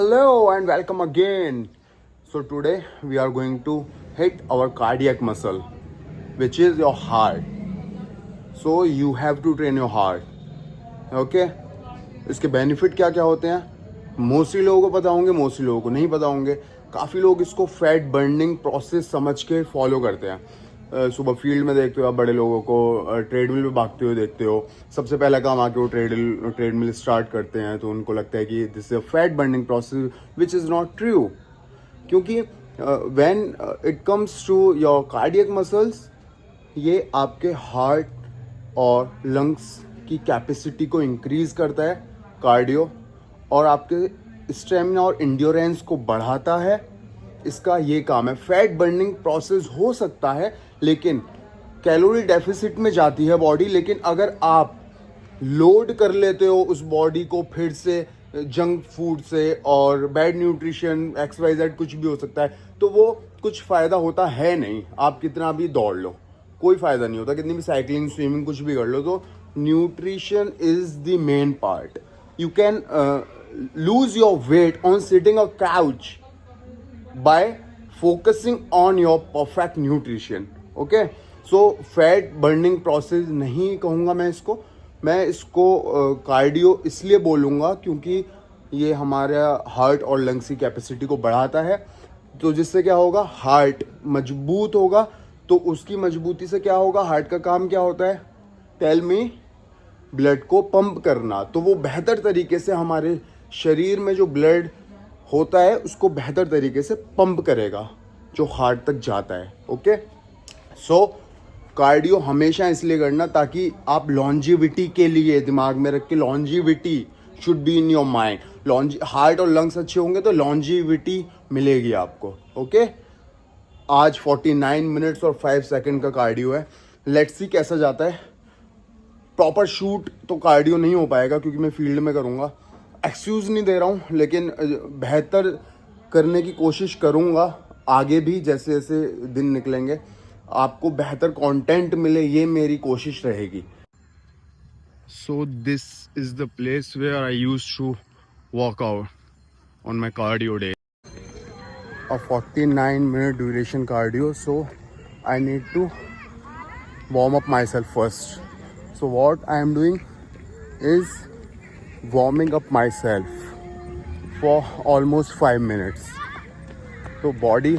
Hello and welcome again. So today we are going to hit our cardiac muscle, which is your heart. So you have to train your heart. Okay? इसके benefit क्या क्या होते हैं, mostly लोगों को पता होंगे, mostly लोगों को नहीं पता होंगे. काफ़ी लोग इसको फैट बर्निंग प्रोसेस समझ के फॉलो करते हैं. सुबह फील्ड में देखते हो आप बड़े लोगों को ट्रेडमिल पे भागते हुए देखते हो. सबसे पहला काम आके वो ट्रेडमिल स्टार्ट करते हैं तो उनको लगता है कि this is a fat burning process, which is not true. क्योंकि when it comes to your cardiac muscles, ये आपके हार्ट और लंग्स की कैपेसिटी को इंक्रीज करता है कार्डियो, और आपके स्टेमिना और इंड्योरेंस को बढ़ाता है. इसका ये काम है. फैट बर्निंग प्रोसेस हो सकता है लेकिन कैलोरी डेफिसिट में जाती है बॉडी. लेकिन अगर आप लोड कर लेते हो उस बॉडी को फिर से जंक फूड से और बैड न्यूट्रिशन XYZ कुछ भी हो सकता है, तो वो कुछ फ़ायदा होता है नहीं. आप कितना भी दौड़ लो कोई फ़ायदा नहीं होता, कितनी भी साइकिलिंग स्विमिंग कुछ भी कर लो. तो nutrition is the main part. You can lose your weight on sitting a couch by focusing on your perfect nutrition. Okay, so fat burning process नहीं कहूँगा मैं इसको कार्डियो इसलिए बोलूँगा क्योंकि ये हमारा हार्ट और लंग्स की कैपेसिटी को बढ़ाता है. तो जिससे क्या होगा, हार्ट मजबूत होगा. तो उसकी मजबूती से क्या होगा, हार्ट का काम क्या होता है, टेल मी, ब्लड को पंप करना. तो वो बेहतर तरीके से हमारे शरीर में जो ब्लड होता है उसको बेहतर तरीके से पंप करेगा जो हार्ट तक जाता है. ओके, सो कार्डियो हमेशा इसलिए करना ताकि आप लॉन्जिविटी के लिए दिमाग में रख के, longevity should be in your mind. Heart और लंग्स अच्छे होंगे तो लॉन्जिविटी मिलेगी आपको. ओके, आज 49 मिनट्स और 5 सेकंड का कार्डियो है. लेट्स सी कैसा जाता है. प्रॉपर शूट तो कार्डियो नहीं हो पाएगा क्योंकि मैं फील्ड में करूँगा. एक्सक्यूज़ नहीं दे रहा हूँ, लेकिन बेहतर करने की कोशिश करूँगा आगे भी. जैसे जैसे दिन निकलेंगे आपको बेहतर कंटेंट मिले, ये मेरी कोशिश रहेगी. So this is the place where I used to work out on my cardio day. A 49 minute duration cardio. So I need to warm up myself first. So what I am doing is warming up myself for almost 5 minutes. तो body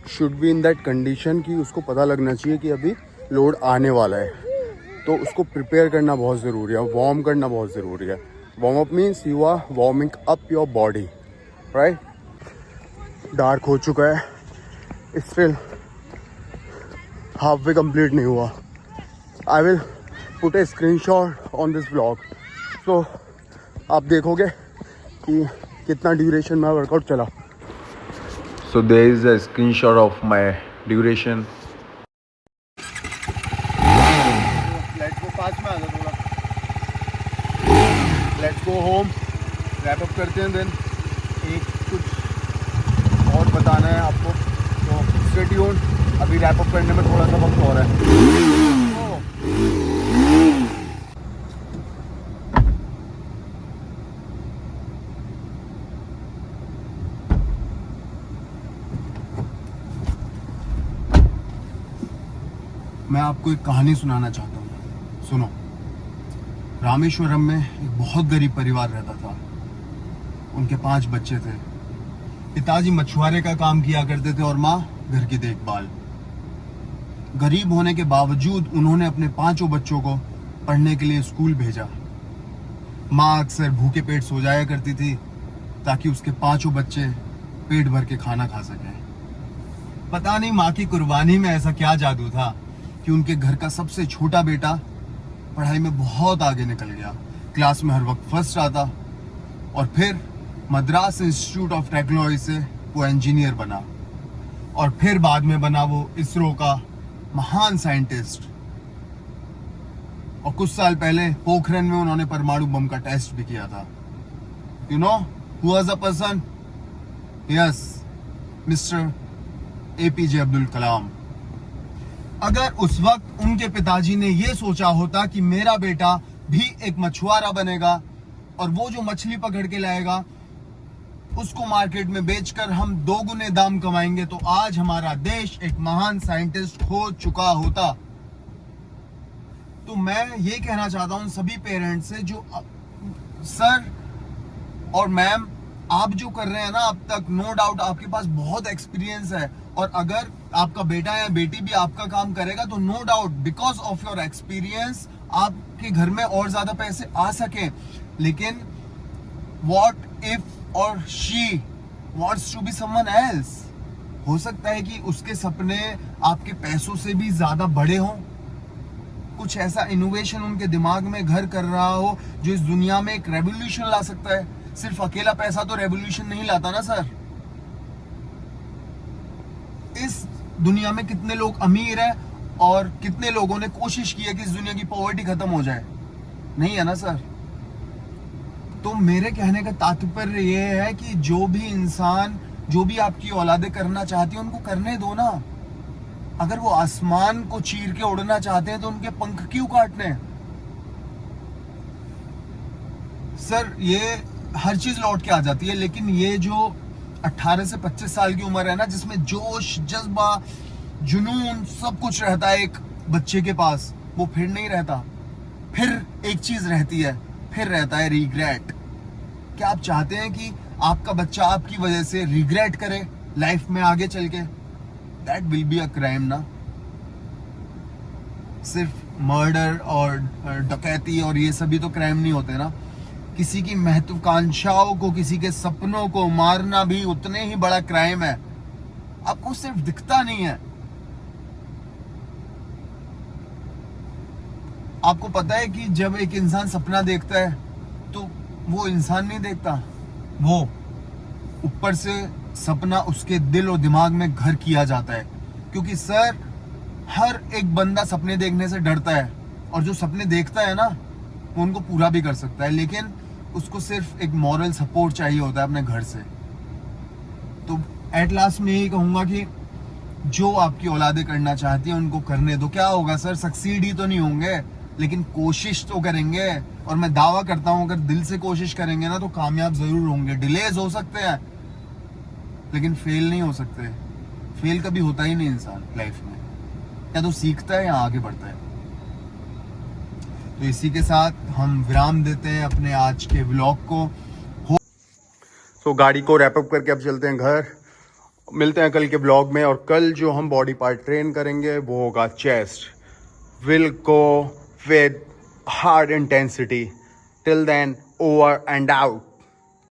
should be in that condition कि उसको पता लगना चाहिए कि अभी load आने वाला है. तो उसको प्रिपेयर करना बहुत ज़रूरी है, वार्म करना बहुत ज़रूरी है. Warm up means you are warming up your body, right. Dark हो चुका है, स्टिल हाफ वे कंप्लीट नहीं हुआ. I will put a screenshot on this vlog. तो आप देखोगे कि कितना ड्यूरेशन में वर्कआउट चला. So there is a screenshot of my duration. Let's go, पास में आ जा थोड़ा. Let's go home, wrap up करते हैं. देन एक कुछ और बताना है आपको, तो स्टे ट्यून्ड. अभी रैप अप करने में थोड़ा सा वक्त हो रहा है. मैं आपको एक कहानी सुनाना चाहता हूँ. सुनो. रामेश्वरम में एक बहुत गरीब परिवार रहता था. उनके 5 बच्चे थे. पिताजी मछुआरे का काम किया करते थे और माँ घर की देखभाल. गरीब होने के बावजूद उन्होंने अपने 5 बच्चों को पढ़ने के लिए स्कूल भेजा. माँ अक्सर भूखे पेट सो जाया करती थी ताकि उसके 5 बच्चे पेट भर के खाना खा सकें. पता नहीं माँ की कुर्बानी में ऐसा क्या जादू था कि उनके घर का सबसे छोटा बेटा पढ़ाई में बहुत आगे निकल गया. क्लास में हर वक्त फर्स्ट आता और फिर मद्रास इंस्टीट्यूट ऑफ टेक्नोलॉजी से वो इंजीनियर बना और फिर बाद में बना वो इसरो का महान साइंटिस्ट. और कुछ साल पहले पोखरण में उन्होंने परमाणु बम का टेस्ट भी किया था. You know who was the person? Yes, mister APJ Abdul Kalam. अगर उस वक्त उनके पिताजी ने यह सोचा होता कि मेरा बेटा भी एक मछुआरा बनेगा और वो जो मछली पकड़ के लाएगा उसको मार्केट में बेचकर हम 2 गुने दाम कमाएंगे तो आज हमारा देश एक महान साइंटिस्ट हो चुका होता। तो मैं ये कहना चाहता हूं सभी पेरेंट्स से, जो सर और मैम आप जो कर रहे हैं ना अब तक, नो डाउट आपके पास बहुत एक्सपीरियंस है, और अगर आपका बेटा या बेटी भी आपका काम करेगा तो no doubt because of your experience आपके घर में और ज्यादा पैसे आ सके। लेकिन व्हाट इफ और she wants to be someone else, हो सकता है कि उसके सपने आपके पैसों से भी ज्यादा बड़े हों, कुछ ऐसा इनोवेशन उनके दिमाग में घर कर रहा हो जो इस दुनिया में एक रेवोल्यूशन ला सकता है। सिर्फ अकेला पैसा तो रेवोल्यूशन नहीं लाता ना सर। इस दुनिया में कितने लोग अमीर हैं और कितने लोगों ने कोशिश की है कि इस दुनिया की पॉवर्टी खत्म हो जाए, नहीं है ना सर। तो मेरे कहने का तात्पर्य यह है कि जो भी इंसान, जो भी आपकी औलादे करना चाहती है उनको करने दो ना। अगर वो आसमान को चीर के उड़ना चाहते हैं तो उनके पंख क्यों काटने। सर ये हर चीज लौट के आ जाती है, लेकिन ये जो 18 से 25 साल की उम्र है ना, जिसमें जोश, जज्बा, जुनून सब कुछ रहता है एक बच्चे के पास, वो फिर नहीं रहता। फिर एक चीज रहती है, फिर रहता है रिग्रेट। क्या आप चाहते हैं कि आपका बच्चा आपकी वजह से रिग्रेट करे लाइफ में आगे चल के? That will be a crime ना। सिर्फ मर्डर और डकैती और ये सभी तो क्राइम नहीं होते ना। किसी की महत्वाकांक्षाओं को, किसी के सपनों को मारना भी उतने ही बड़ा क्राइम है। आपको सिर्फ दिखता नहीं है। आपको पता है कि जब एक इंसान सपना देखता है तो वो इंसान नहीं देखता, वो ऊपर से सपना उसके दिल और दिमाग में घर किया जाता है। क्योंकि सर हर एक बंदा सपने देखने से डरता है, और जो सपने देखता है ना वो उनको पूरा भी कर सकता है, लेकिन उसको सिर्फ एक मॉरल सपोर्ट चाहिए होता है अपने घर से। तो एट लास्ट में यही कहूंगा कि जो आपकी औलादे करना चाहती है उनको करने दो। क्या होगा सर, सक्सीड ही तो नहीं होंगे, लेकिन कोशिश तो करेंगे। और मैं दावा करता हूं अगर दिल से कोशिश करेंगे ना तो कामयाब जरूर होंगे। डिलेज हो सकते हैं लेकिन फेल नहीं हो सकते। फेल कभी होता ही नहीं इंसान लाइफ में, या तो सीखता है या आगे बढ़ता है। तो इसी के साथ हम विराम देते हैं अपने आज के व्लॉग को। तो गाड़ी को रैप अप करके अब चलते हैं घर। मिलते हैं कल के ब्लॉग में। और कल जो हम बॉडी पार्ट ट्रेन करेंगे वो होगा chest. Will go with hard intensity. Till then, over and out.